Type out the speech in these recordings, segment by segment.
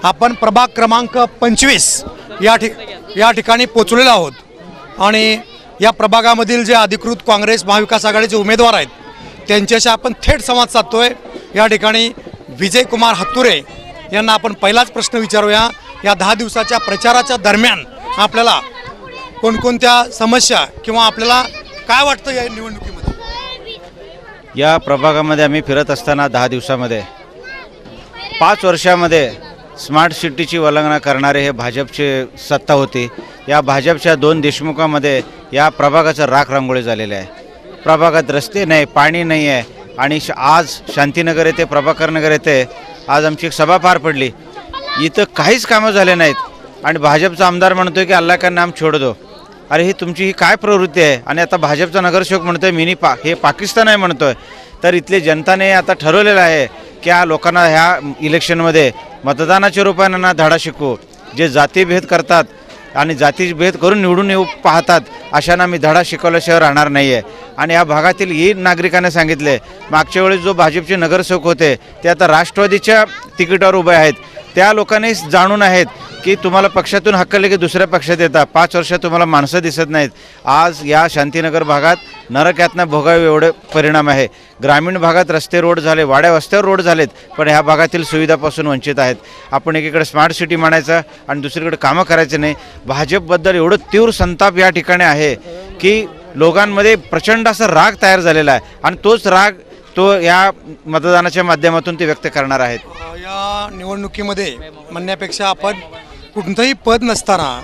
आपण प्रभाग क्रमांक 25 या ठिकाणी पोचलेलो आहोत आणि या प्रभागामधील जे अधिकृत काँग्रेस महाविकास आघाडीचे उमेदवार आहेत त्यांच्याशी आपण थेट संवाद साधतोय। या ठिकाणी विजयकुमार हत्तुरे यांना आपण पहिलाच प्रश्न विचारूया। या 10 दिवसाच्या प्रचाराच्या दरम्यान आपल्याला कोणकोणत्या समस्या किंवा आपल्याला काय वाटतं या निवडणुकीमध्ये? या प्रभागामध्ये आम्ही फिरत असताना 10 दिवसामध्ये 5 वर्षामध्ये स्मार्ट सिटीची वल्लंघना करणारे हे भाजपचे सत्ता होती। या भाजपच्या 2 देशमुखामध्ये या प्रभागाचं राख रांगोळी झालेलं आहे। प्रभागात रस्ते नाही, पाणी नाही आहे आणि आज शांतीनगर येथे प्रभाकरनगर येथे आज आमची एक सभा पार पडली। इथं काहीच कामं झाले नाहीत आणि भाजपचा आमदार म्हणतोय की अल्लाह का नाम छोड़ दो। अरे ही तुमची ही काय प्रवृत्ती आहे? आणि आता भाजपचा नगरसेवक म्हणतोय हे पाकिस्तान आहे म्हणतोय। तर इथले जनताने आता ठरवलेलं आहे की या लोकांना ह्या इलेक्शनमध्ये मतदानाच्या रूपाने धडा शिकवू। जे जातीभेद करतात आणि जातीभेद करून निवडून येऊ पाहतात अशांना मी धडा शिकवल्याशिवाय राहणार नाही आहे। आणि या भागातील ही नागरिकांना सांगितले, मागच्या वेळेस जो भाजपचे नगरसेवक होते ते आता राष्ट्रवादीच्या तिकिटावर उभे आहेत। त्या लोकांनी जाणून आहेत की तुम्हाला पक्षातून हकलले की दुसऱ्या पक्षात येतात, 5 वर्षात तुम्हाला माणसं दिसत नाहीत। आज या शांतीनगर भागात नरक भोगावे एवढे परिणाम आहे। ग्रामीण भागात रस्ते रोड झाले, वाड्या वस्त्यावर रोड झालेत, पण ह्या भागातील सुविधापासून वंचित आहेत। आपण एकीकडे स्मार्ट सिटी म्हणायचं आणि दुसरीकडे कामं करायचं नाही। भाजपबद्दल एवढं तीव्र संताप या ठिकाणी आहे की लोकांमध्ये प्रचंड असा राग तयार झालेला आहे आणि तोच राग तो या मतदानाच्या माध्यमातून ते व्यक्त करणार आहेत। या निवडणुकीमध्ये म्हणण्यापेक्षा आपण कोणतंही पद नसताना,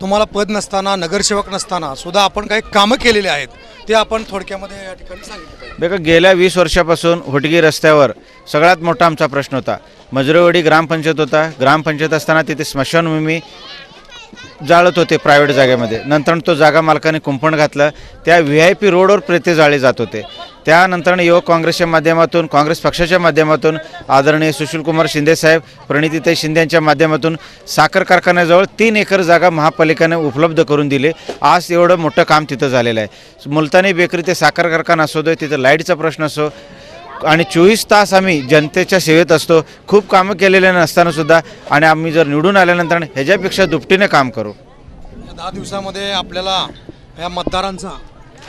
तुम्हाला पद नसताना, नगरसेवक नसताना सुद्धा आपण काही कामं केलेले आहेत ते आपण थोडक्यामध्ये या ठिकाणी सांगितलं। बघा, गेल्या 20 वर्षापासून होटगी रस्त्यावर सगळ्यात मोठा आमचा प्रश्न होता। मजरेवाडी ग्रामपंचायत होता, ग्रामपंचायत असताना तिथे स्मशानभूमी जाळत होते प्रायव्हेट जागेमध्ये। नंतर तो जागा मालकाने कुंपण घातलं, त्या VIP रोडवर प्रेते जाळे जात होते। त्यानंतर युवक काँग्रेसच्या माध्यमातून, काँग्रेस पक्षाच्या माध्यमातून आदरणीय सुशीलकुमार शिंदे साहेब, प्रणितीताई शिंदे यांच्या माध्यमातून साखर कारखान्याजवळ 3 एकर जागा महापालिकेने उपलब्ध करून दिली। आज एवढं मोठं काम तिथं झालेलं आहे। मुलतानी बेकरी ते साखर कारखाना असो, तिथं लाईटचा प्रश्न असो आणि 24 तास आम्ही जनतेच्या सेवेत असतो। खूप कामं केलेले नसताना सुद्धा आणि आम्ही जर निवडून आल्यानंतर ह्याच्यापेक्षा दुपटीने काम करू। 10 दिवसामध्ये आपल्याला या मतदारांचा,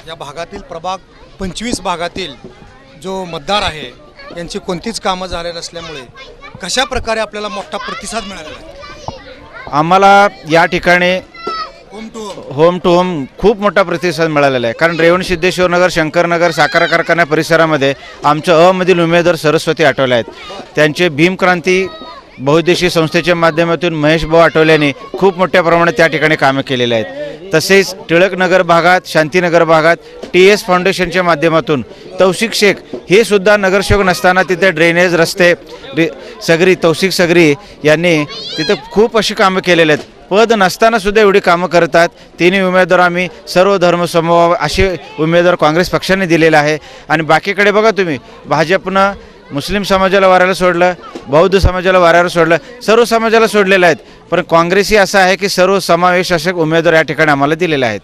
या भागातील प्रभाग 25 भागातील जो मतदार आहे यांची कोणतीच कामं झाले नसल्यामुळे कशा प्रकारे आपल्याला मोठा प्रतिसाद मिळालेला आहे? आम्हाला या ठिकाणी होम टू होम खूप मोठा प्रतिसाद मिळालेला आहे। कारण रेवण सिद्धेश्वर नगर, शंकरनगर, साखर कारखाना परिसरामध्ये आमच्या मधील उमेदवार सरस्वती आठवले आहेत। त्यांचे भीमक्रांती बहुउद्देशीय संस्थेच्या माध्यमातून महेश भाऊ आठवल्याने खूप मोठ्या प्रमाणात त्या ठिकाणी कामे केलेले आहेत। तसेच टिळकनगर भागात, शांतीनगर भागात TS फाउंडेशनच्या माध्यमातून तौसिक शेख हे सुद्धा नगरसेवक नसताना तिथे ड्रेनेज, रस्ते तौसिक सगरी यांनी तिथे खूप अशी कामं केलेली आहेत। पद नसताना सुद्धा एवढी कामं करतात। 3 उमेदवार आम्ही सर्व धर्मसमूह असे उमेदवार काँग्रेस पक्षाने दिलेले आहे। आणि बाकीकडे बघा तुम्ही, भाजपनं मुस्लिम समाजाला वाऱ्याला सोडलं, बौद्ध समाजाला वाऱ्यावर सोडलं, सर्व समाजाला सोडलेलं आहेत। पण काँग्रेस ही असं आहे की सर्व समावेश असे उमेदवार या ठिकाणी आम्हाला दिलेले आहेत।